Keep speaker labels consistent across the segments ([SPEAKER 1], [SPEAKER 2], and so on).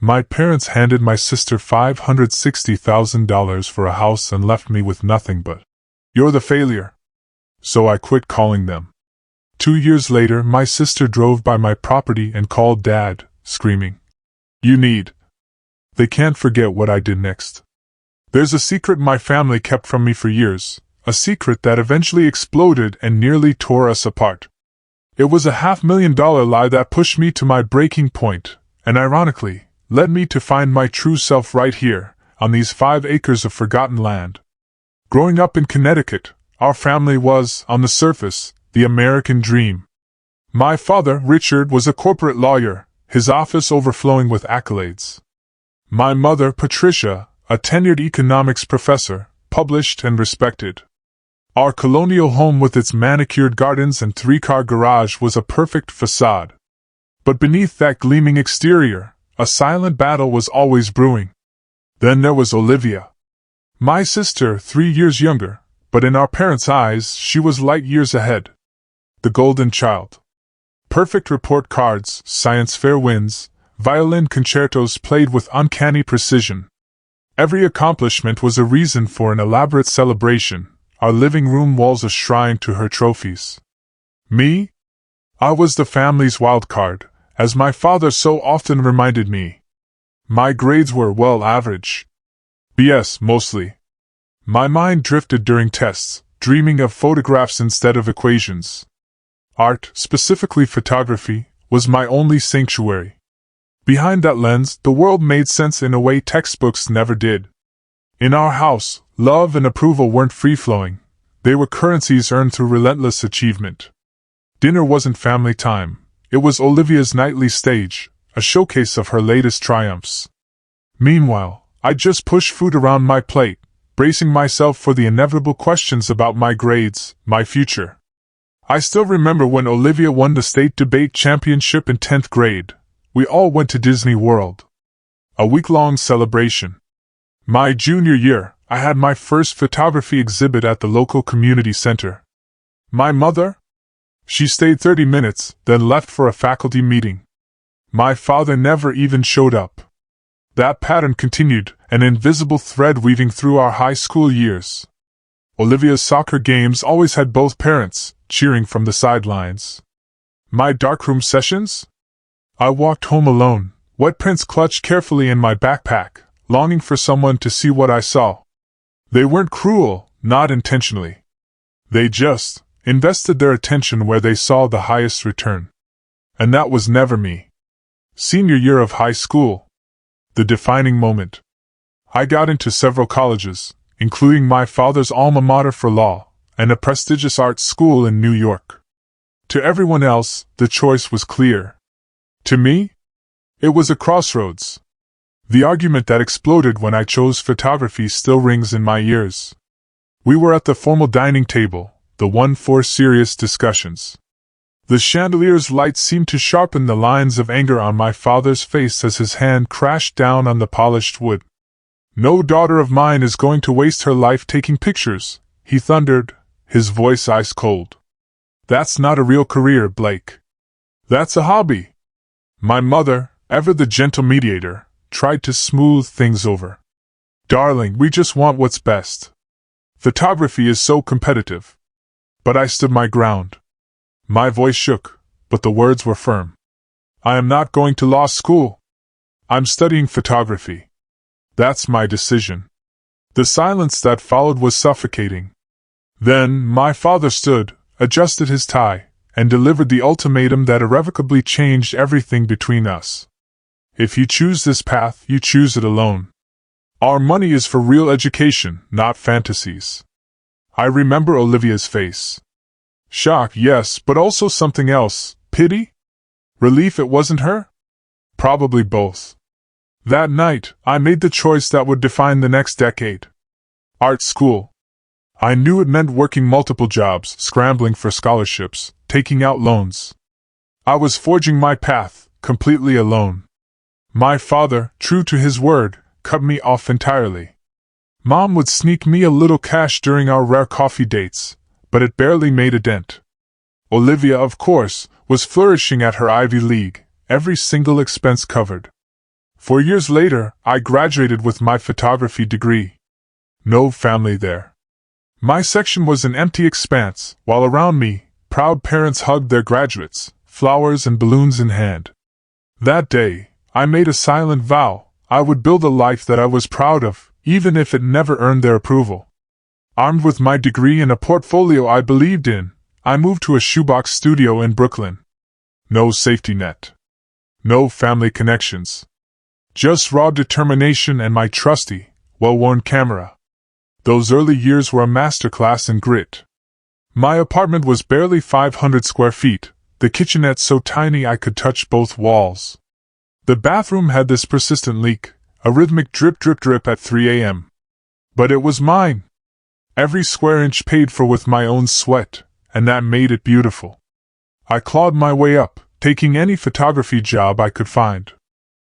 [SPEAKER 1] My parents handed my sister $560,000 for a house and left me with nothing but, "You're the failure." So I quit calling them. 2 years later, my sister drove by my property and called Dad, screaming, "You need." They can't forget what I did next. There's a secret my family kept from me for years, a secret that eventually exploded and nearly tore us apart. It was a $500,000 lie that pushed me to my breaking point, and ironically, led me to find my true self right here, on these 5 acres of forgotten land. Growing up in Connecticut, our family was, on the surface, the American dream. My father, Richard, was a corporate lawyer, his office overflowing with accolades. My mother, Patricia, a tenured economics professor, published and respected. Our colonial home with its manicured gardens and 3-car garage was a perfect facade. But beneath that gleaming exterior, a silent battle was always brewing. Then there was Olivia. My sister, 3 years younger, but in our parents' eyes, she was light years ahead. The golden child. Perfect report cards, science fair wins, violin concertos played with uncanny precision. Every accomplishment was a reason for an elaborate celebration, our living room walls a shrine to her trophies. Me? I was the family's wild card, as my father so often reminded me. My grades were, well, average. BS, mostly. My mind drifted during tests, dreaming of photographs instead of equations. Art, specifically photography, was my only sanctuary. Behind that lens, the world made sense in a way textbooks never did. In our house, love and approval weren't free-flowing. They were currencies earned through relentless achievement. Dinner wasn't family time. It was Olivia's nightly stage, a showcase of her latest triumphs. Meanwhile, I just pushed food around my plate, bracing myself for the inevitable questions about my grades, my future. I still remember when Olivia won the state debate championship in 10th grade. We all went to Disney World. A week-long celebration. My junior year, I had my first photography exhibit at the local community center. My mother? She stayed 30 minutes, then left for a faculty meeting. My father never even showed up. That pattern continued, an invisible thread weaving through our high school years. Olivia's soccer games always had both parents, cheering from the sidelines. My darkroom sessions? I walked home alone, wet prints clutched carefully in my backpack, longing for someone to see what I saw. They weren't cruel, not intentionally. They just invested their attention where they saw the highest return. And that was never me. Senior year of high school. The defining moment. I got into several colleges, including my father's alma mater for law, and a prestigious art school in New York. To everyone else, the choice was clear. To me, it was a crossroads. The argument that exploded when I chose photography still rings in my ears. We were at the formal dining table, the one for serious discussions. The chandelier's light seemed to sharpen the lines of anger on my father's face as his hand crashed down on the polished wood. "No daughter of mine is going to waste her life taking pictures," he thundered, his voice ice cold. "That's not a real career, Blake. That's a hobby." My mother, ever the gentle mediator, tried to smooth things over. "Darling, we just want what's best. Photography is so competitive." But I stood my ground. My voice shook, but the words were firm. "I am not going to law school. I'm studying photography. That's my decision." The silence that followed was suffocating. Then, my father stood, adjusted his tie, and delivered the ultimatum that irrevocably changed everything between us. "If you choose this path, you choose it alone. Our money is for real education, not fantasies." I remember Olivia's face. Shock, yes, but also something else. Pity? Relief it wasn't her? Probably both. That night, I made the choice that would define the next decade. Art school. I knew it meant working multiple jobs, scrambling for scholarships, taking out loans. I was forging my path, completely alone. My father, true to his word, cut me off entirely. Mom would sneak me a little cash during our rare coffee dates, but it barely made a dent. Olivia, of course, was flourishing at her Ivy League, every single expense covered. 4 years later, I graduated with my photography degree. No family there. My section was an empty expanse, while around me, proud parents hugged their graduates, flowers and balloons in hand. That day, I made a silent vow: I would build a life that I was proud of, even if it never earned their approval. Armed with my degree and a portfolio I believed in, I moved to a shoebox studio in Brooklyn. No safety net. No family connections. Just raw determination and my trusty, well-worn camera. Those early years were a masterclass in grit. My apartment was barely 500 square feet, the kitchenette so tiny I could touch both walls. The bathroom had this persistent leak, a rhythmic drip drip drip at 3 a.m. But it was mine. Every square inch paid for with my own sweat, and that made it beautiful. I clawed my way up, taking any photography job I could find.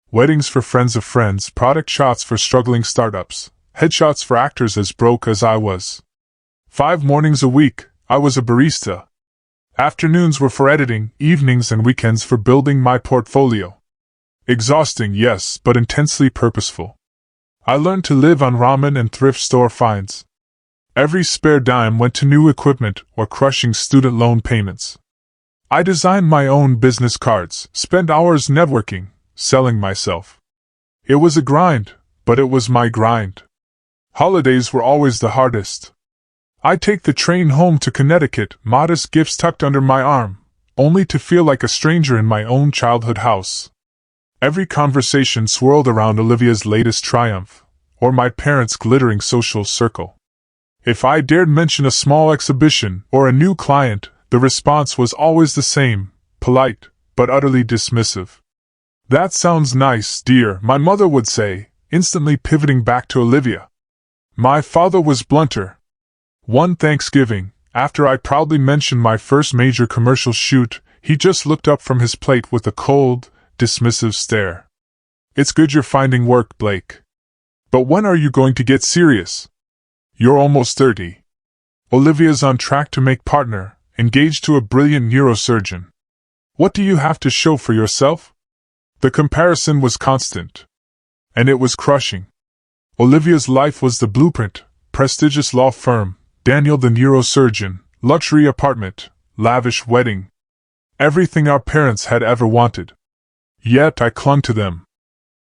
[SPEAKER 1] Weddings for friends of friends, product shots for struggling startups, headshots for actors as broke as I was. 5 mornings a week, I was a barista. Afternoons were for editing, evenings and weekends for building my portfolio. Exhausting, yes, but intensely purposeful. I learned to live on ramen and thrift store finds. Every spare dime went to new equipment or crushing student loan payments. I designed my own business cards, spent hours networking, selling myself. It was a grind, but it was my grind. Holidays were always the hardest. I'd take the train home to Connecticut, modest gifts tucked under my arm, only to feel like a stranger in my own childhood house. Every conversation swirled around Olivia's latest triumph, or my parents' glittering social circle. If I dared mention a small exhibition or a new client, the response was always the same, polite, but utterly dismissive. "That sounds nice, dear," my mother would say, instantly pivoting back to Olivia. My father was blunter. One Thanksgiving, after I proudly mentioned my first major commercial shoot, he just looked up from his plate with a cold, dismissive stare. "It's good you're finding work, Blake. But when are you going to get serious? You're almost 30. Olivia's on track to make partner, engaged to a brilliant neurosurgeon. What do you have to show for yourself?" The comparison was constant. And it was crushing. Olivia's life was the blueprint: prestigious law firm, Daniel the neurosurgeon, luxury apartment, lavish wedding. Everything our parents had ever wanted. Yet I clung to them.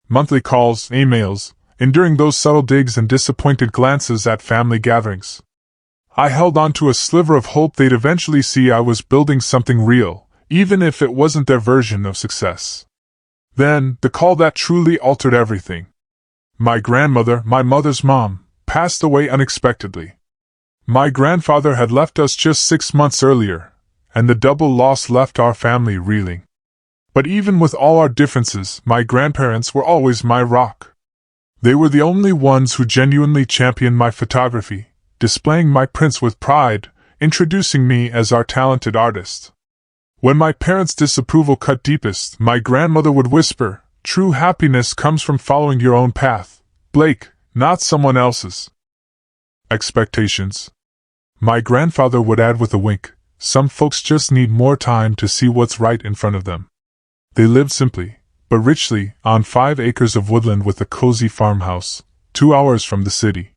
[SPEAKER 1] Monthly calls, emails, enduring those subtle digs and disappointed glances at family gatherings. I held on to a sliver of hope they'd eventually see I was building something real, even if it wasn't their version of success. Then, the call that truly altered everything. My grandmother, my mother's mom, passed away unexpectedly. My grandfather had left us just 6 months earlier, and the double loss left our family reeling. But even with all our differences, my grandparents were always my rock. They were the only ones who genuinely championed my photography, displaying my prints with pride, introducing me as our talented artist. When my parents' disapproval cut deepest, my grandmother would whisper, "True happiness comes from following your own path, Blake, not someone else's." Expectations. My grandfather would add with a wink, "Some folks just need more time to see what's right in front of them." They lived simply, but richly, on 5 acres of woodland with a cozy farmhouse, 2 hours from the city.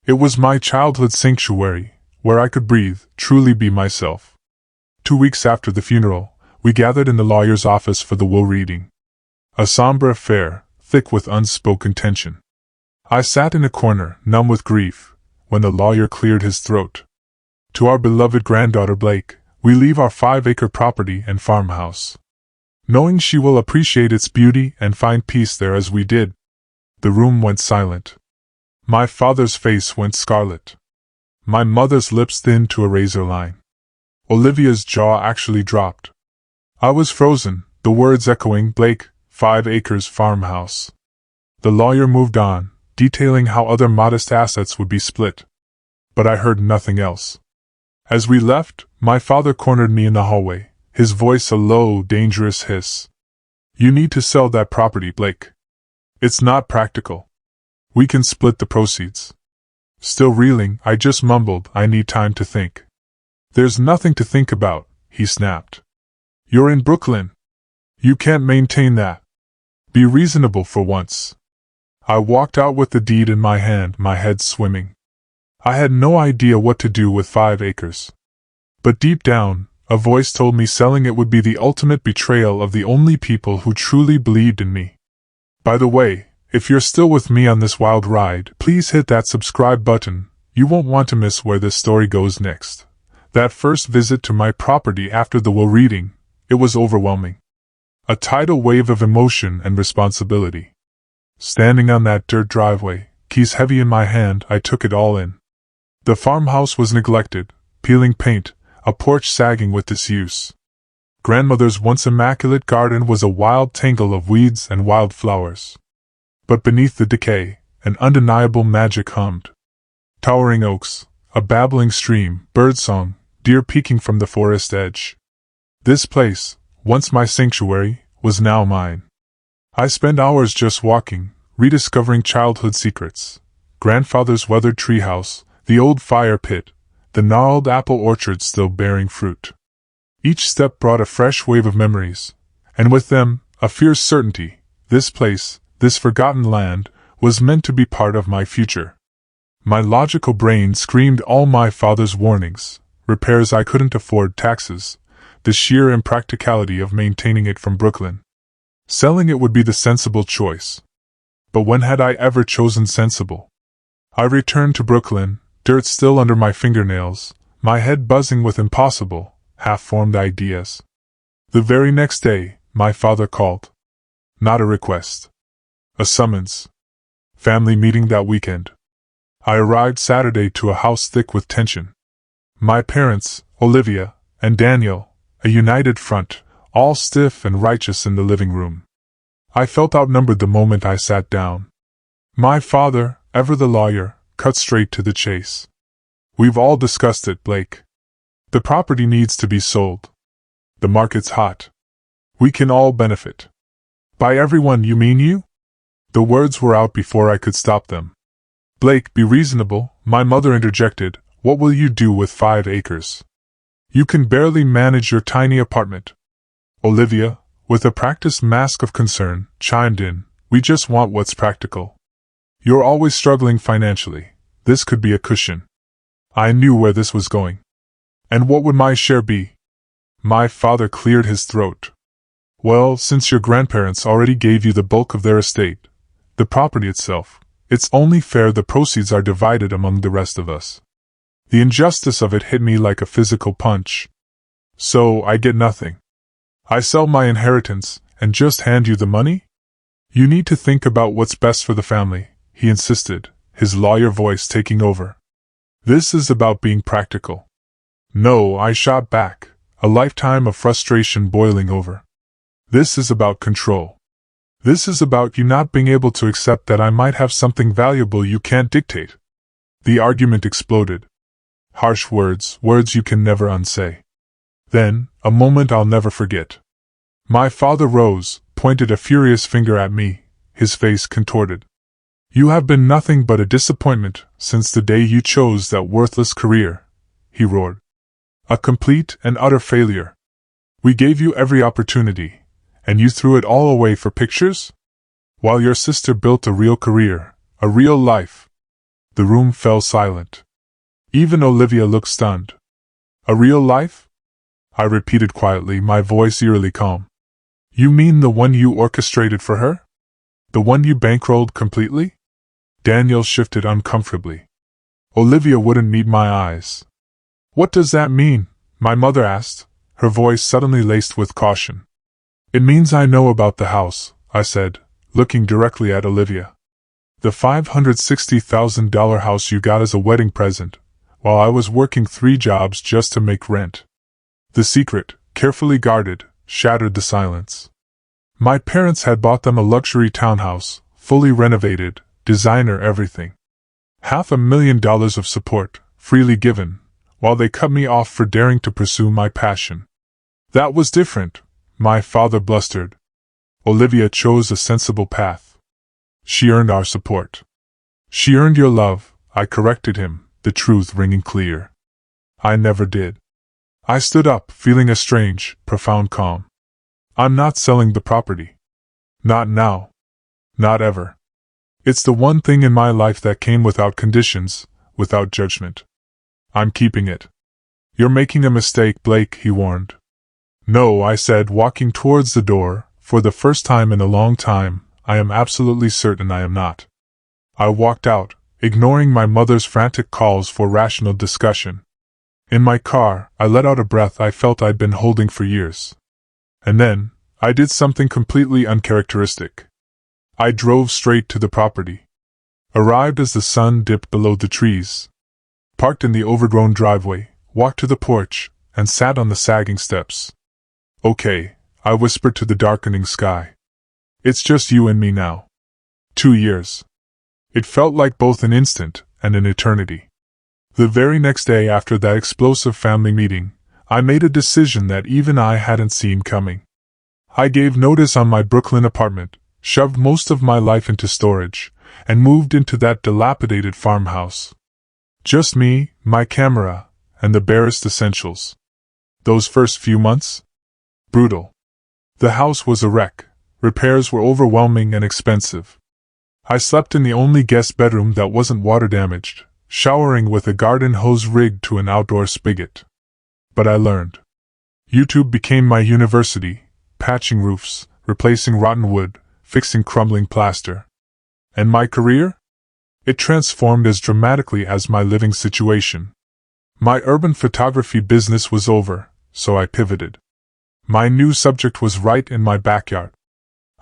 [SPEAKER 1] It was my childhood sanctuary, where I could breathe, truly be myself. 2 weeks after the funeral, we gathered in the lawyer's office for the will reading. A somber affair, thick with unspoken tension. I sat in a corner, numb with grief, when the lawyer cleared his throat. "To our beloved granddaughter Blake, we leave our 5-acre property and farmhouse, knowing she will appreciate its beauty and find peace there as we did." The room went silent. My father's face went scarlet. My mother's lips thinned to a razor line. Olivia's jaw actually dropped. I was frozen, the words echoing, "Blake, 5 acres farmhouse." The lawyer moved on, detailing how other modest assets would be split. But I heard nothing else. As we left, my father cornered me in the hallway, his voice a low, dangerous hiss. "You need to sell that property, Blake. It's not practical. We can split the proceeds." Still reeling, I just mumbled, "I need time to think." "There's nothing to think about," he snapped. "You're in Brooklyn. You can't maintain that." Be reasonable for once. I walked out with the deed in my hand, my head swimming. I had no idea what to do with 5 acres. But deep down, a voice told me selling it would be the ultimate betrayal of the only people who truly believed in me. By the way, if you're still with me on this wild ride, please hit that subscribe button. You won't want to miss where this story goes next. That first visit to my property after the will reading, it was overwhelming. A tidal wave of emotion and responsibility. Standing on that dirt driveway, keys heavy in my hand, I took it all in. The farmhouse was neglected, peeling paint, a porch sagging with disuse. Grandmother's once immaculate garden was a wild tangle of weeds and wildflowers. But beneath the decay, an undeniable magic hummed. Towering oaks, a babbling stream, birdsong, deer peeking from the forest edge. This place, once my sanctuary, was now mine. I spent hours just walking, rediscovering childhood secrets. Grandfather's weathered treehouse, the old fire pit, the gnarled apple orchard still bearing fruit. Each step brought a fresh wave of memories, and with them, a fierce certainty. This place, this forgotten land, was meant to be part of my future. My logical brain screamed all my father's warnings: repairs I couldn't afford, taxes, the sheer impracticality of maintaining it from Brooklyn. Selling it would be the sensible choice. But when had I ever chosen sensible? I returned to Brooklyn, dirt still under my fingernails, my head buzzing with impossible, half-formed ideas. The very next day, my father called. Not a request. A summons. Family meeting that weekend. I arrived Saturday to a house thick with tension. My parents, Olivia, and Daniel, a united front, all stiff and righteous in the living room. I felt outnumbered the moment I sat down. My father, ever the lawyer, cut straight to the chase. We've all discussed it, Blake. The property needs to be sold. The market's hot. We can all benefit. By everyone, you mean you? The words were out before I could stop them. Blake, be reasonable, my mother interjected. What will you do with 5 acres? You can barely manage your tiny apartment. Olivia, with a practiced mask of concern, chimed in. We just want what's practical. You're always struggling financially. This could be a cushion. I knew where this was going. And what would my share be? My father cleared his throat. Well, since your grandparents already gave you the bulk of their estate, the property itself, it's only fair the proceeds are divided among the rest of us. The injustice of it hit me like a physical punch. So, I get nothing. I sell my inheritance, and just hand you the money? You need to think about what's best for the family, he insisted, his lawyer voice taking over. This is about being practical. No, I shot back, a lifetime of frustration boiling over. This is about control. This is about you not being able to accept that I might have something valuable you can't dictate. The argument exploded. Harsh words, words you can never unsay. Then, a moment I'll never forget. My father rose, pointed a furious finger at me, his face contorted. You have been nothing but a disappointment since the day you chose that worthless career, he roared. A complete and utter failure. We gave you every opportunity, and you threw it all away for pictures? While your sister built a real career, a real life. The room fell silent. Even Olivia looked stunned. A real life? I repeated quietly, my voice eerily calm. You mean the one you orchestrated for her? The one you bankrolled completely? Daniel shifted uncomfortably. Olivia wouldn't meet my eyes. What does that mean? My mother asked, her voice suddenly laced with caution. It means I know about the house, I said, looking directly at Olivia. The $560,000 house you got as a wedding present, while I was working 3 jobs just to make rent. The secret, carefully guarded, shattered the silence. My parents had bought them a luxury townhouse, fully renovated, designer everything. $500,000 of support, freely given, while they cut me off for daring to pursue my passion. That was different, my father blustered. Olivia chose a sensible path. She earned our support. She earned your love, I corrected him, the truth ringing clear. I never did. I stood up, feeling a strange, profound calm. I'm not selling the property. Not now. Not ever. It's the one thing in my life that came without conditions, without judgment. I'm keeping it. You're making a mistake, Blake, he warned. No, I said, walking towards the door. For the first time in a long time, I am absolutely certain I am not. I walked out, ignoring my mother's frantic calls for rational discussion. In my car, I let out a breath I felt I'd been holding for years. And then, I did something completely uncharacteristic. I drove straight to the property. Arrived as the sun dipped below the trees. Parked in the overgrown driveway, walked to the porch, and sat on the sagging steps. Okay, I whispered to the darkening sky. It's just you and me now. 2 years. It felt like both an instant and an eternity. The very next day after that explosive family meeting, I made a decision that even I hadn't seen coming. I gave notice on my Brooklyn apartment, shoved most of my life into storage, and moved into that dilapidated farmhouse. Just me, my camera, and the barest essentials. Those first few months? Brutal. The house was a wreck. Repairs were overwhelming and expensive. I slept in the only guest bedroom that wasn't water damaged, showering with a garden hose rigged to an outdoor spigot. But I learned. YouTube became my university, patching roofs, replacing rotten wood, fixing crumbling plaster. And my career? It transformed as dramatically as my living situation. My urban photography business was over, so I pivoted. My new subject was right in my backyard.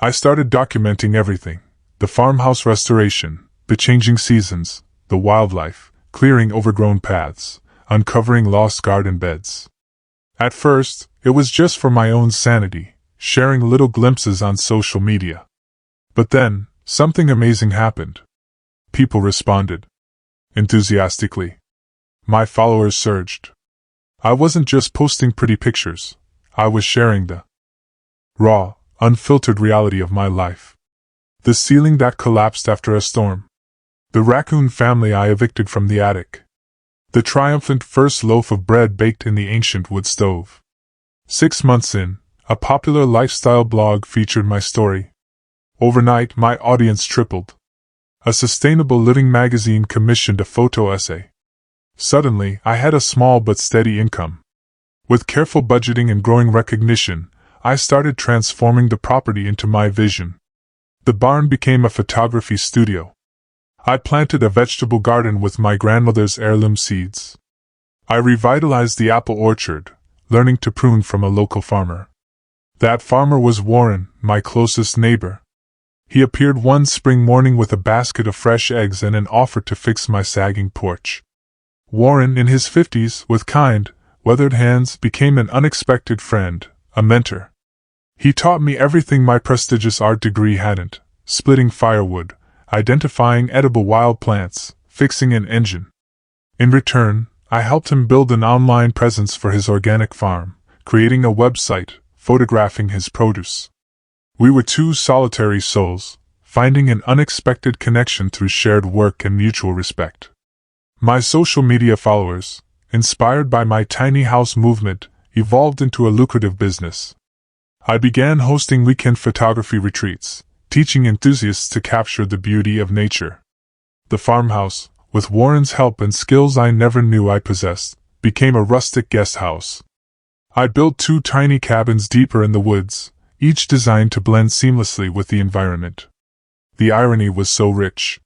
[SPEAKER 1] I started documenting everything: the farmhouse restoration, the changing seasons, the wildlife, clearing overgrown paths, uncovering lost garden beds. At first, it was just for my own sanity, sharing little glimpses on social media. But then, something amazing happened. People responded. Enthusiastically. My followers surged. I wasn't just posting pretty pictures. I was sharing the raw, unfiltered reality of my life. The ceiling that collapsed after a storm. The raccoon family I evicted from the attic. The triumphant first loaf of bread baked in the ancient wood stove. 6 months in, a popular lifestyle blog featured my story. Overnight, my audience tripled. A sustainable living magazine commissioned a photo essay. Suddenly, I had a small but steady income. With careful budgeting and growing recognition, I started transforming the property into my vision. The barn became a photography studio. I planted a vegetable garden with my grandmother's heirloom seeds. I revitalized the apple orchard, learning to prune from a local farmer. That farmer was Warren, my closest neighbor. He appeared one spring morning with a basket of fresh eggs and an offer to fix my sagging porch. Warren, in his 50s, with kind, weathered hands, became an unexpected friend, a mentor. He taught me everything my prestigious art degree hadn't: splitting firewood, identifying edible wild plants, fixing an engine. In return, I helped him build an online presence for his organic farm, creating a website, photographing his produce. We were two solitary souls, finding an unexpected connection through shared work and mutual respect. My social media followers, inspired by my tiny house movement, evolved into a lucrative business. I began hosting weekend photography retreats, teaching enthusiasts to capture the beauty of nature. The farmhouse, with Warren's help and skills I never knew I possessed, became a rustic guest house. I built 2 tiny cabins deeper in the woods, each designed to blend seamlessly with the environment. The irony was so rich.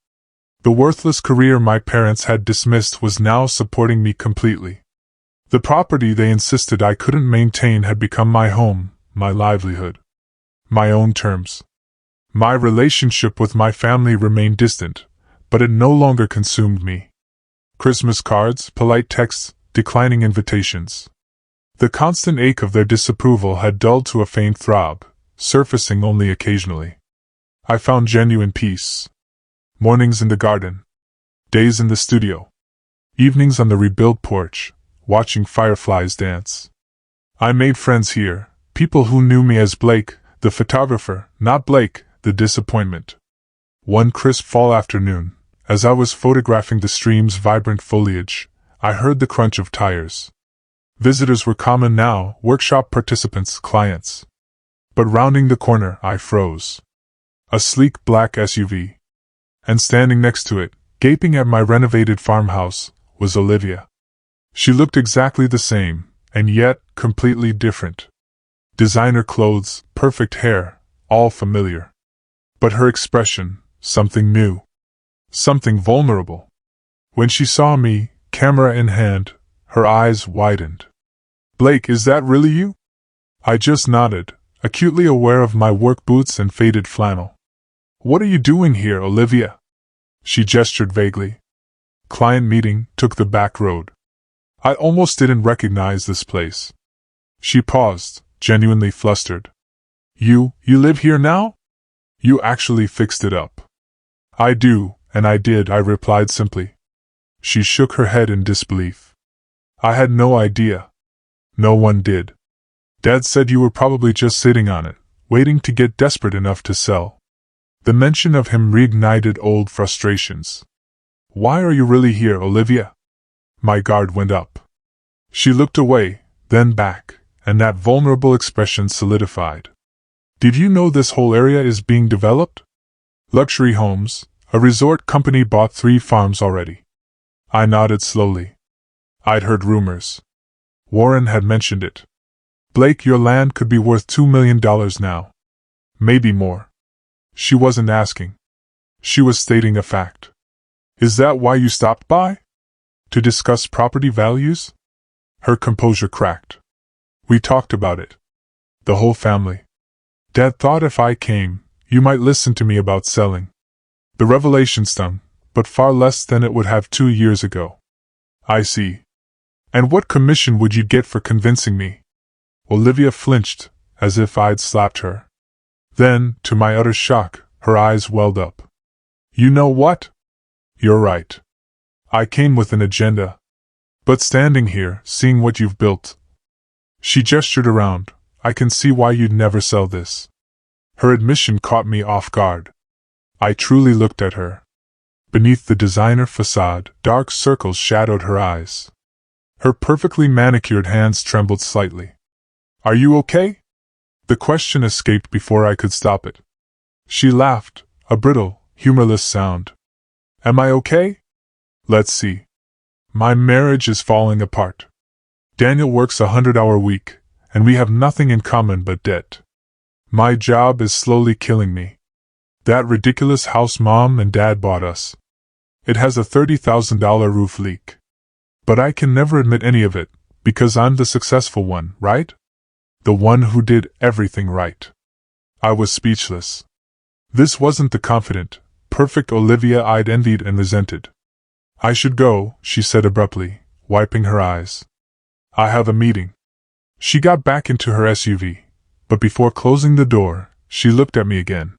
[SPEAKER 1] The worthless career my parents had dismissed was now supporting me completely. The property they insisted I couldn't maintain had become my home, my livelihood. My own terms. My relationship with my family remained distant, but it no longer consumed me. Christmas cards, polite texts, declining invitations. The constant ache of their disapproval had dulled to a faint throb, surfacing only occasionally. I found genuine peace. Mornings in the garden. Days in the studio. Evenings on the rebuilt porch, watching fireflies dance. I made friends here, people who knew me as Blake, the photographer, not Blake, the disappointment. One crisp fall afternoon, as I was photographing the stream's vibrant foliage, I heard the crunch of tires. Visitors were common now, workshop participants, clients. But rounding the corner, I froze. A sleek black SUV. And standing next to it, gaping at my renovated farmhouse, was Olivia. She looked exactly the same, and yet completely different. Designer clothes, perfect hair, all familiar. But her expression, something new. Something vulnerable. When she saw me, camera in hand, her eyes widened. "Blake, is that really you?" I just nodded, acutely aware of my work boots and faded flannel. "What are you doing here, Olivia?" She gestured vaguely. "Client meeting, took the back road. I almost didn't recognize this place." She paused, genuinely flustered. You live here now? You actually fixed it up." "I do, and I did," I replied simply. She shook her head in disbelief. "I had no idea." "No one did. Dad said you were probably just sitting on it, waiting to get desperate enough to sell." The mention of him reignited old frustrations. "Why are you really here, Olivia?" My guard went up. She looked away, then back, and that vulnerable expression solidified. "Did you know this whole area is being developed? Luxury homes, a resort company bought 3 farms already." I nodded slowly. I'd heard rumors. Warren had mentioned it. "Blake, your land could be worth $2 million now. Maybe more." She wasn't asking. She was stating a fact. "Is that why you stopped by? To discuss property values?" Her composure cracked. "We talked about it. The whole family. Dad thought if I came, you might listen to me about selling." The revelation stung, but far less than it would have 2 years ago. "I see. And what commission would you get for convincing me?" Olivia flinched, as if I'd slapped her. Then, to my utter shock, her eyes welled up. "You know what? You're right. I came with an agenda. But standing here, seeing what you've built..." She gestured around. "I can see why you'd never sell this." Her admission caught me off guard. I truly looked at her. Beneath the designer facade, dark circles shadowed her eyes. Her perfectly manicured hands trembled slightly. "Are you okay?" The question escaped before I could stop it. She laughed, a brittle, humorless sound. "Am I okay? Let's see. My marriage is falling apart. Daniel works a 100-hour week, and we have nothing in common but debt. My job is slowly killing me. That ridiculous house Mom and Dad bought us. It has a $30,000 roof leak. But I can never admit any of it, because I'm the successful one, right? The one who did everything right." I was speechless. This wasn't the confident, perfect Olivia I'd envied and resented. "I should go," she said abruptly, wiping her eyes. "I have a meeting." She got back into her SUV, but before closing the door, she looked at me again.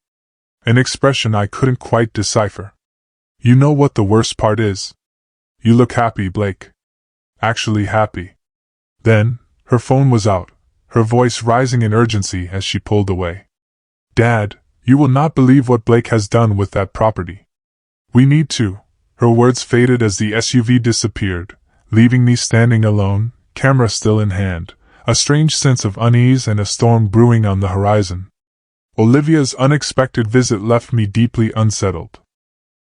[SPEAKER 1] An expression I couldn't quite decipher. "You know what the worst part is? You look happy, Blake. Actually happy." Then, her phone was out, her voice rising in urgency as she pulled away. "Dad, you will not believe what Blake has done with that property. We need to." Her words faded as the SUV disappeared, leaving me standing alone, camera still in hand, a strange sense of unease and a storm brewing on the horizon. Olivia's unexpected visit left me deeply unsettled.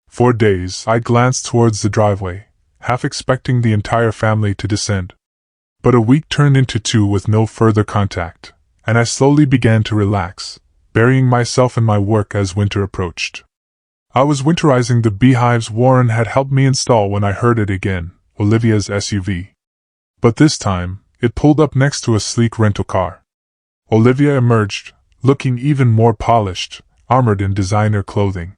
[SPEAKER 1] For days I glanced towards the driveway, half expecting the entire family to descend. But a week turned into 2 with no further contact, and I slowly began to relax, burying myself in my work as winter approached. I was winterizing the beehives Warren had helped me install when I heard it again, Olivia's SUV. But this time, it pulled up next to a sleek rental car. Olivia emerged, looking even more polished, armored in designer clothing.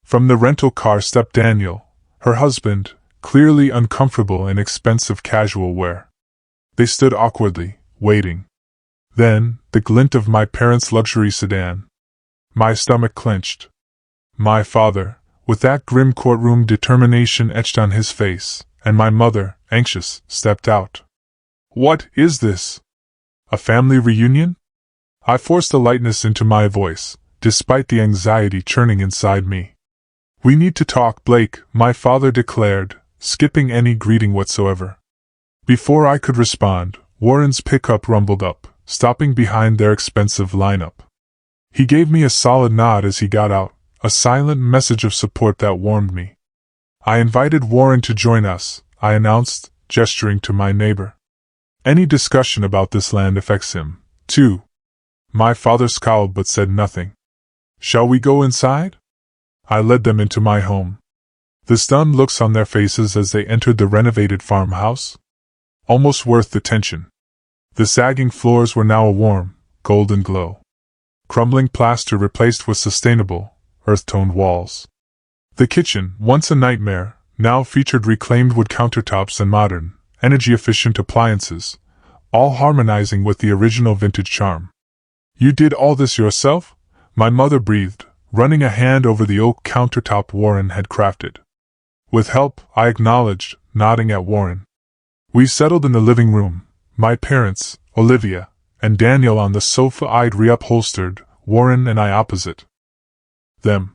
[SPEAKER 1] From the rental car stepped Daniel, her husband, clearly uncomfortable in expensive casual wear. They stood awkwardly, waiting. Then, the glint of my parents' luxury sedan. My stomach clenched. My father, with that grim courtroom determination etched on his face, and my mother, anxious, stepped out. "What is this? A family reunion?" I forced a lightness into my voice, despite the anxiety churning inside me. "We need to talk, Blake," my father declared, skipping any greeting whatsoever. Before I could respond, Warren's pickup rumbled up, stopping behind their expensive lineup. He gave me a solid nod as he got out, a silent message of support that warmed me. I invited Warren to join us, I announced, gesturing to my neighbor. Any discussion about this land affects him, too. My father scowled but said nothing. Shall we go inside? I led them into my home. The stunned looks on their faces as they entered the renovated farmhouse? Almost worth the tension. The sagging floors were now a warm, golden glow. Crumbling plaster replaced with sustainable, earth-toned walls. The kitchen, once a nightmare, now featured reclaimed wood countertops and modern, energy-efficient appliances, all harmonizing with the original vintage charm. You did all this yourself? My mother breathed, running a hand over the oak countertop Warren had crafted. With help, I acknowledged, nodding at Warren. We settled in the living room, my parents, Olivia, and Daniel on the sofa eyed reupholstered, Warren and I opposite them.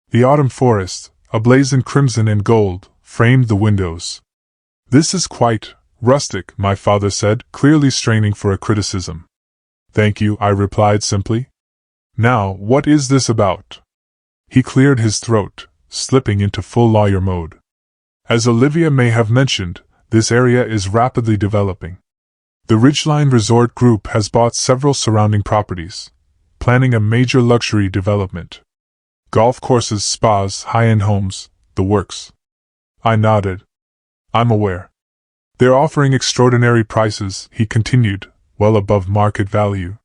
[SPEAKER 1] The autumn forest, ablaze in crimson and gold, framed the windows. This is quite rustic, my father said, clearly straining for a criticism. Thank you, I replied simply. Now, what is this about? He cleared his throat, slipping into full lawyer mode. As Olivia may have mentioned, this area is rapidly developing. The Ridgeline Resort Group has bought several surrounding properties, planning a major luxury development. Golf courses, spas, high-end homes, the works. I nodded. I'm aware. They're offering extraordinary prices, he continued, well above market value.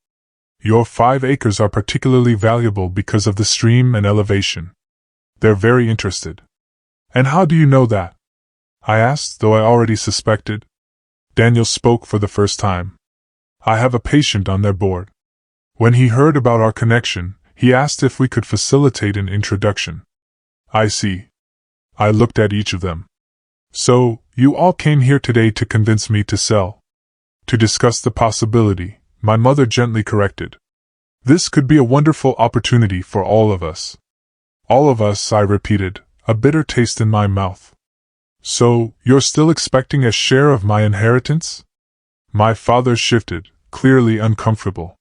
[SPEAKER 1] Your 5 acres are particularly valuable because of the stream and elevation. They're very interested. And how do you know that? I asked, though I already suspected. Daniel spoke for the first time. I have a patient on their board. When he heard about our connection, he asked if we could facilitate an introduction. I see. I looked at each of them. So, you all came here today to convince me to sell. To discuss the possibility, my mother gently corrected. This could be a wonderful opportunity for all of us. All of us, I repeated, a bitter taste in my mouth. So, you're still expecting a share of my inheritance? My father shifted, clearly uncomfortable.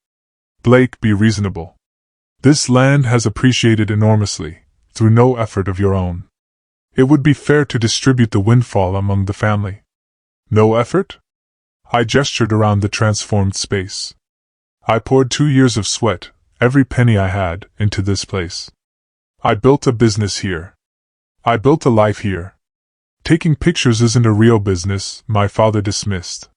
[SPEAKER 1] Blake, be reasonable. This land has appreciated enormously, through no effort of your own. It would be fair to distribute the windfall among the family. No effort? I gestured around the transformed space. I poured 2 years of sweat, every penny I had, into this place. I built a business here. I built a life here. Taking pictures isn't a real business, my father dismissed.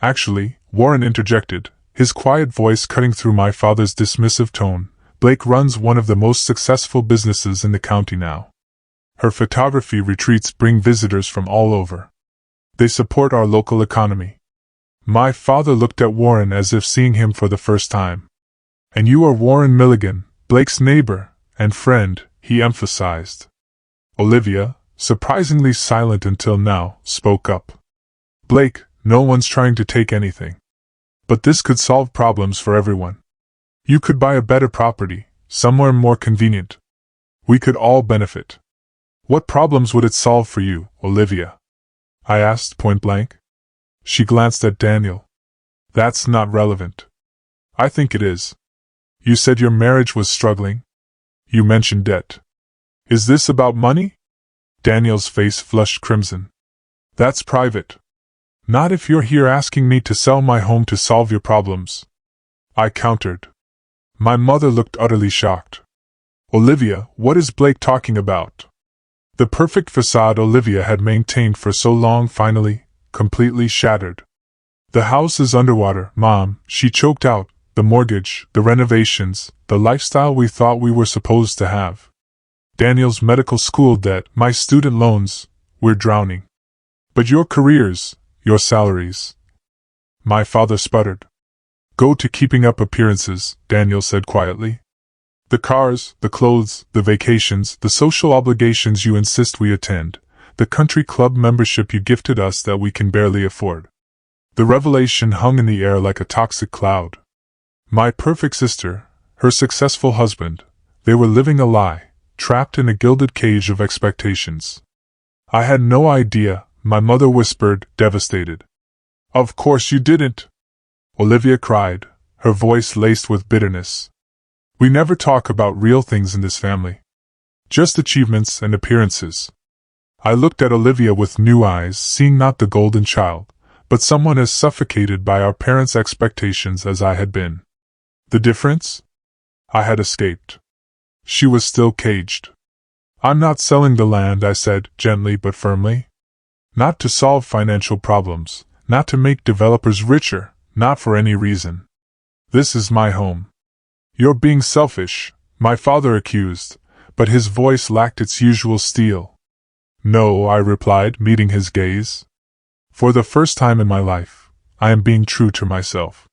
[SPEAKER 1] Actually, Warren interjected, his quiet voice cutting through my father's dismissive tone. Blake runs one of the most successful businesses in the county now. Her photography retreats bring visitors from all over. They support our local economy. My father looked at Warren as if seeing him for the first time. And you are Warren Milligan, Blake's neighbor and friend, he emphasized. Olivia, surprisingly silent until now, spoke up. Blake, no one's trying to take anything. But this could solve problems for everyone. You could buy a better property, somewhere more convenient. We could all benefit. What problems would it solve for you, Olivia? I asked point blank. She glanced at Daniel. That's not relevant. I think it is. You said your marriage was struggling. You mentioned debt. Is this about money? Daniel's face flushed crimson. That's private. Not if you're here asking me to sell my home to solve your problems. I countered. My mother looked utterly shocked. Olivia, what is Blake talking about? The perfect facade Olivia had maintained for so long finally, completely shattered. The house is underwater, Mom, she choked out, the mortgage, the renovations, the lifestyle we thought we were supposed to have. Daniel's medical school debt, my student loans, we're drowning. But your careers, your salaries. My father sputtered. Go to keeping up appearances, Daniel said quietly. The cars, the clothes, the vacations, the social obligations you insist we attend, the country club membership you gifted us that we can barely afford. The revelation hung in the air like a toxic cloud. My perfect sister, her successful husband, they were living a lie, trapped in a gilded cage of expectations. I had no idea, my mother whispered, devastated. Of course you didn't! Olivia cried, her voice laced with bitterness. We never talk about real things in this family. Just achievements and appearances. I looked at Olivia with new eyes, seeing not the golden child, but someone as suffocated by our parents' expectations as I had been. The difference? I had escaped. She was still caged. I'm not selling the land, I said, gently but firmly. Not to solve financial problems, not to make developers richer, not for any reason. This is my home. You're being selfish, my father accused, but his voice lacked its usual steel. No, I replied, meeting his gaze. For the first time in my life, I am being true to myself.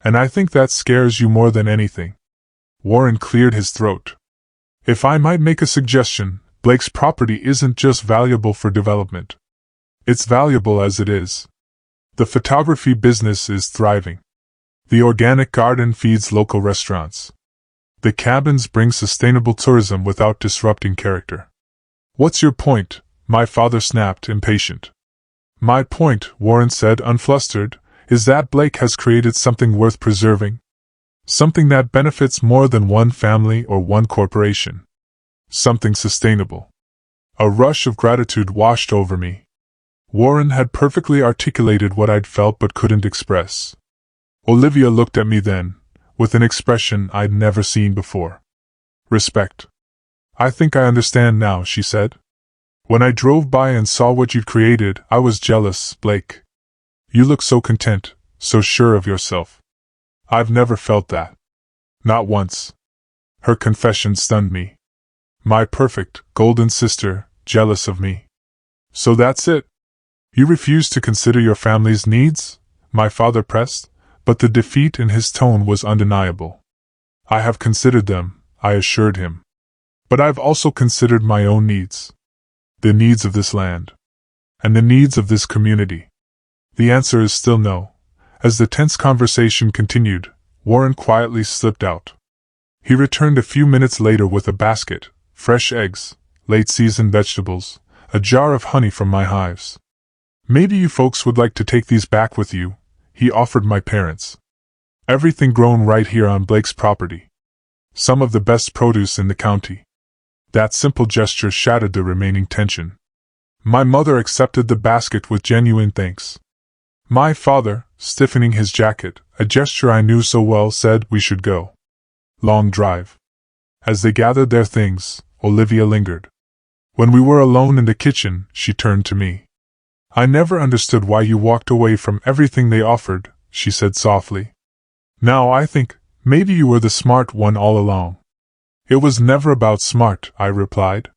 [SPEAKER 1] And I think that scares you more than anything. Warren cleared his throat. If I might make a suggestion, Blake's property isn't just valuable for development. It's valuable as it is. The photography business is thriving. The organic garden feeds local restaurants. The cabins bring sustainable tourism without disrupting character. What's your point? My father snapped, impatient. My point, Warren said, unflustered, is that Blake has created something worth preserving. Something that benefits more than one family or one corporation. Something sustainable. A rush of gratitude washed over me. Warren had perfectly articulated what I'd felt but couldn't express. Olivia looked at me then, with an expression I'd never seen before. Respect. I think I understand now, she said. When I drove by and saw what you'd created, I was jealous, Blake. You look so content, so sure of yourself. I've never felt that. Not once. Her confession stunned me. My perfect, golden sister, jealous of me. So that's it. You refuse to consider your family's needs? My father pressed, but the defeat in his tone was undeniable. I have considered them, I assured him. But I've also considered my own needs. The needs of this land. And the needs of this community. The answer is still no. As the tense conversation continued, Warren quietly slipped out. He returned a few minutes later with a basket, fresh eggs, late-season vegetables, a jar of honey from my hives. Maybe you folks would like to take these back with you, he offered my parents. Everything grown right here on Blake's property. Some of the best produce in the county. That simple gesture shattered the remaining tension. My mother accepted the basket with genuine thanks. My father, stiffening his jacket, a gesture I knew so well, said we should go. Long drive. As they gathered their things, Olivia lingered. When we were alone in the kitchen, she turned to me. I never understood why you walked away from everything they offered, she said softly. Now I think, maybe you were the smart one all along. It was never about smart, I replied.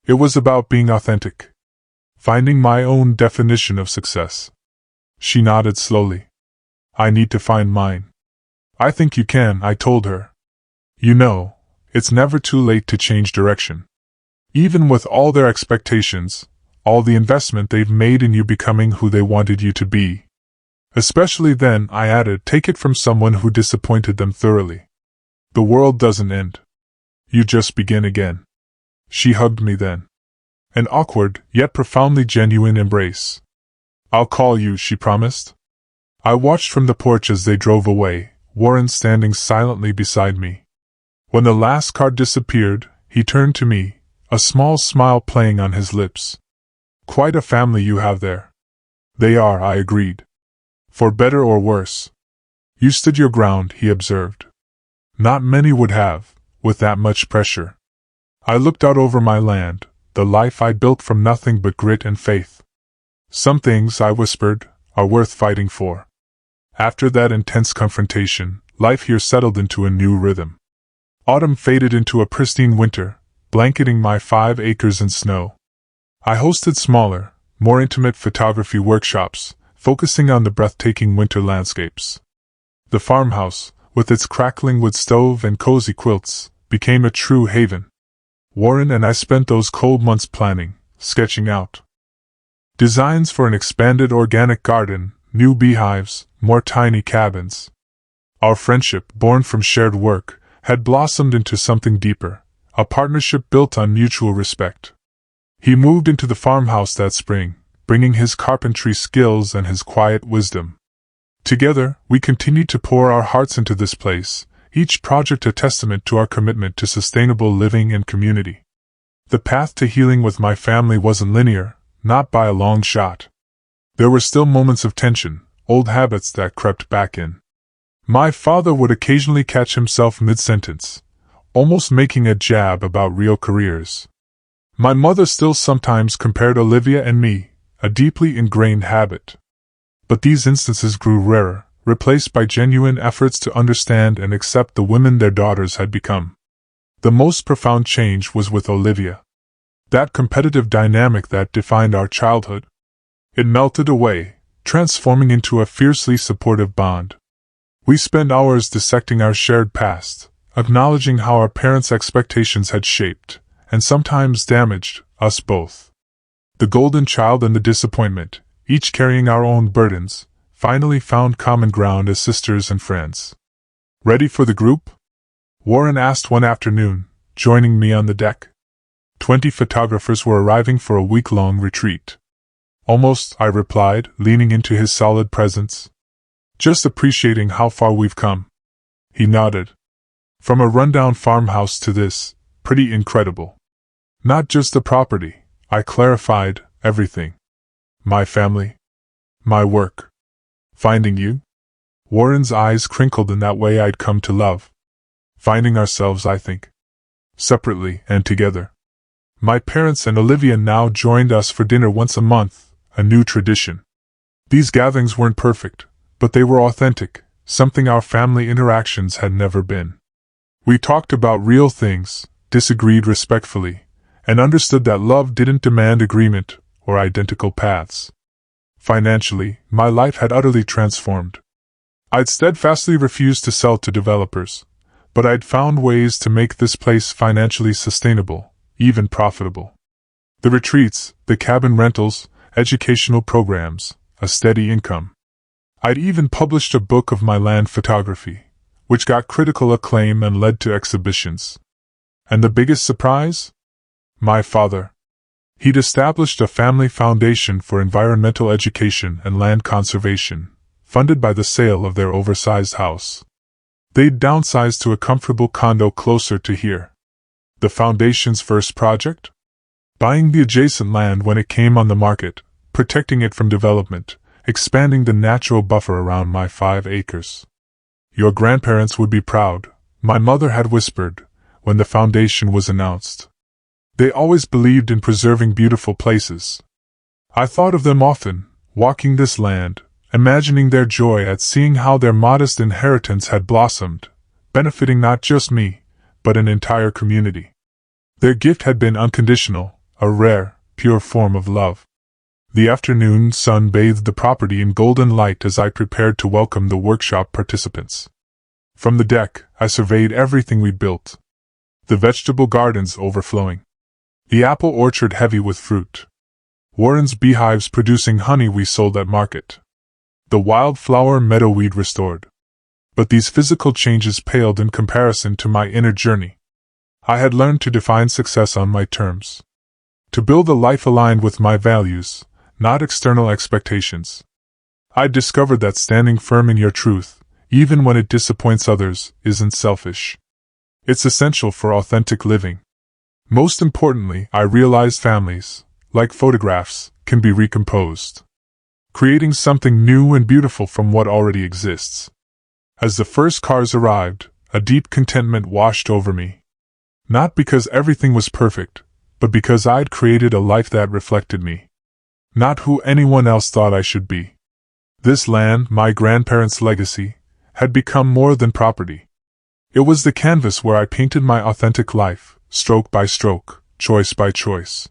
[SPEAKER 1] It was about being authentic. Finding my own definition of success. She nodded slowly. I need to find mine. I think you can, I told her. You know, it's never too late to change direction. Even with all their expectations, all the investment they've made in you becoming who they wanted you to be. Especially then, I added, take it from someone who disappointed them thoroughly. The world doesn't end. You just begin again. She hugged me then. An awkward, yet profoundly genuine embrace. I'll call you, she promised. I watched from the porch as they drove away, Warren standing silently beside me. When the last car disappeared, he turned to me, a small smile playing on his lips. Quite a family you have there. They are, I agreed. For better or worse. You stood your ground, he observed. Not many would have, with that much pressure. I looked out over my land, the life I built from nothing but grit and faith. Some things, I whispered, are worth fighting for. After that intense confrontation, life here settled into a new rhythm. Autumn faded into a pristine winter, blanketing my 5 acres in snow. I hosted smaller, more intimate photography workshops, focusing on the breathtaking winter landscapes. The farmhouse, with its crackling wood stove and cozy quilts, became a true haven. Warren and I spent those cold months planning, sketching out designs for an expanded organic garden, new beehives, more tiny cabins. Our friendship, born from shared work, had blossomed into something deeper, a partnership built on mutual respect. He moved into the farmhouse that spring, bringing his carpentry skills and his quiet wisdom. Together, we continued to pour our hearts into this place, each project a testament to our commitment to sustainable living and community. The path to healing with my family wasn't linear, not by a long shot. There were still moments of tension, old habits that crept back in. My father would occasionally catch himself mid-sentence, almost making a jab about real careers. My mother still sometimes compared Olivia and me, a deeply ingrained habit. But these instances grew rarer, replaced by genuine efforts to understand and accept the women their daughters had become. The most profound change was with Olivia. That competitive dynamic that defined our childhood. It melted away, transforming into a fiercely supportive bond. We spent hours dissecting our shared past, acknowledging how our parents' expectations had shaped, and sometimes damaged, us both. The golden child and the disappointment, each carrying our own burdens, finally found common ground as sisters and friends. "Ready for the group?" Warren asked one afternoon, joining me on the deck. 20 photographers were arriving for a week-long retreat. "Almost," I replied, leaning into his solid presence. "Just appreciating how far we've come." He nodded. "From a rundown farmhouse to this, pretty incredible." "Not just the property," I clarified, "everything. My family. My work. Finding you?" Warren's eyes crinkled in that way I'd come to love. "Finding ourselves, I think. Separately and together." My parents and Olivia now joined us for dinner once a month, a new tradition. These gatherings weren't perfect, but they were authentic, something our family interactions had never been. We talked about real things, disagreed respectfully, and understood that love didn't demand agreement or identical paths. Financially, my life had utterly transformed. I'd steadfastly refused to sell to developers, but I'd found ways to make this place financially sustainable, even profitable. The retreats, the cabin rentals, educational programs, a steady income. I'd even published a book of my land photography, which got critical acclaim and led to exhibitions. And the biggest surprise? My father. He'd established a family foundation for environmental education and land conservation, funded by the sale of their oversized house. They'd downsized to a comfortable condo closer to here. The foundation's first project? Buying the adjacent land when it came on the market, protecting it from development, expanding the natural buffer around my 5 acres. "Your grandparents would be proud," my mother had whispered, when the foundation was announced. They always believed in preserving beautiful places. I thought of them often, walking this land, imagining their joy at seeing how their modest inheritance had blossomed, benefiting not just me, but an entire community. Their gift had been unconditional, a rare, pure form of love. The afternoon sun bathed the property in golden light as I prepared to welcome the workshop participants. From the deck, I surveyed everything we'd built. The vegetable gardens overflowing. The apple orchard heavy with fruit. Warren's beehives producing honey we sold at market. The wildflower meadow we'd restored. But these physical changes paled in comparison to my inner journey. I had learned to define success on my terms. To build a life aligned with my values, not external expectations. I discovered that standing firm in your truth, even when it disappoints others, isn't selfish. It's essential for authentic living. Most importantly, I realized families, like photographs, can be recomposed, creating something new and beautiful from what already exists. As the first cars arrived, a deep contentment washed over me. Not because everything was perfect, but because I'd created a life that reflected me. Not who anyone else thought I should be. This land, my grandparents' legacy, had become more than property. It was the canvas where I painted my authentic life, stroke by stroke, choice by choice.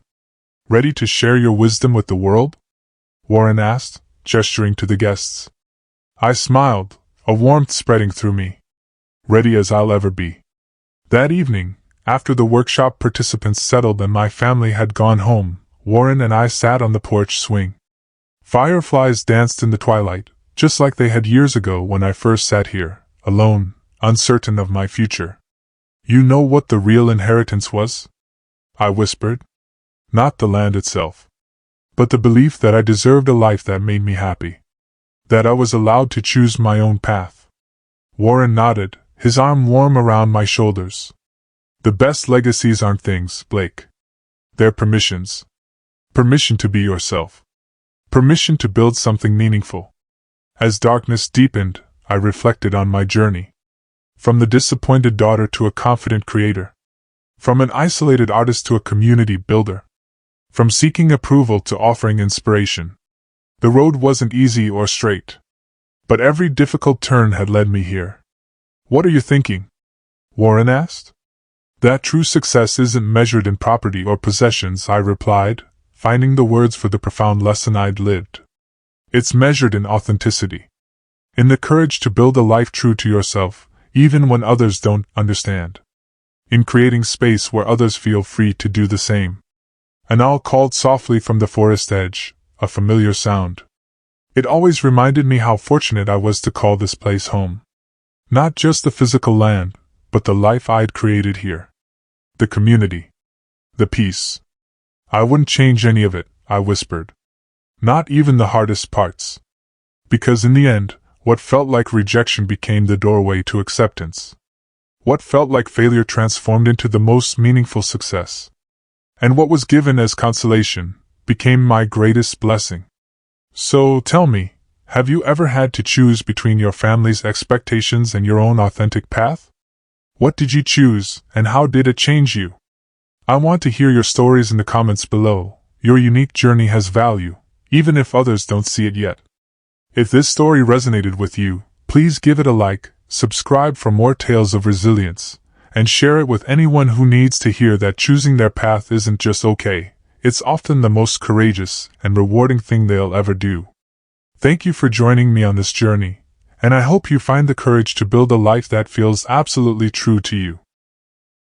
[SPEAKER 1] "Ready to share your wisdom with the world?" Warren asked, gesturing to the guests. I smiled, a warmth spreading through me. Ready as I'll ever be. That evening, after the workshop participants settled and my family had gone home, Warren and I sat on the porch swing. Fireflies danced in the twilight, just like they had years ago when I first sat here, alone, uncertain of my future. "You know what the real inheritance was?" I whispered. "Not the land itself, but the belief that I deserved a life that made me happy. That I was allowed to choose my own path." Warren nodded, his arm warm around my shoulders. The best legacies aren't things, Blake. They're permissions. Permission to be yourself. Permission to build something meaningful. As darkness deepened, I reflected on my journey. From the disappointed daughter to a confident creator. From an isolated artist to a community builder. From seeking approval to offering inspiration. The road wasn't easy or straight. But every difficult turn had led me here. What are you thinking? Warren asked. That true success isn't measured in property or possessions, I replied, finding the words for the profound lesson I'd lived. It's measured in authenticity. In the courage to build a life true to yourself, even when others don't understand. In creating space where others feel free to do the same. An owl called softly from the forest edge, a familiar sound. It always reminded me how fortunate I was to call this place home. Not just the physical land, but the life I'd created here. The community. The peace. I wouldn't change any of it, I whispered. Not even the hardest parts. Because in the end, what felt like rejection became the doorway to acceptance. What felt like failure transformed into the most meaningful success. And what was given as consolation became my greatest blessing. So tell me, have you ever had to choose between your family's expectations and your own authentic path? What did you choose, and how did it change you? I want to hear your stories in the comments below. Your unique journey has value, even if others don't see it yet. If this story resonated with you, please give it a like, subscribe for more tales of resilience, and share it with anyone who needs to hear that choosing their path isn't just okay, it's often the most courageous and rewarding thing they'll ever do. Thank you for joining me on this journey, and I hope you find the courage to build a life that feels absolutely true to you.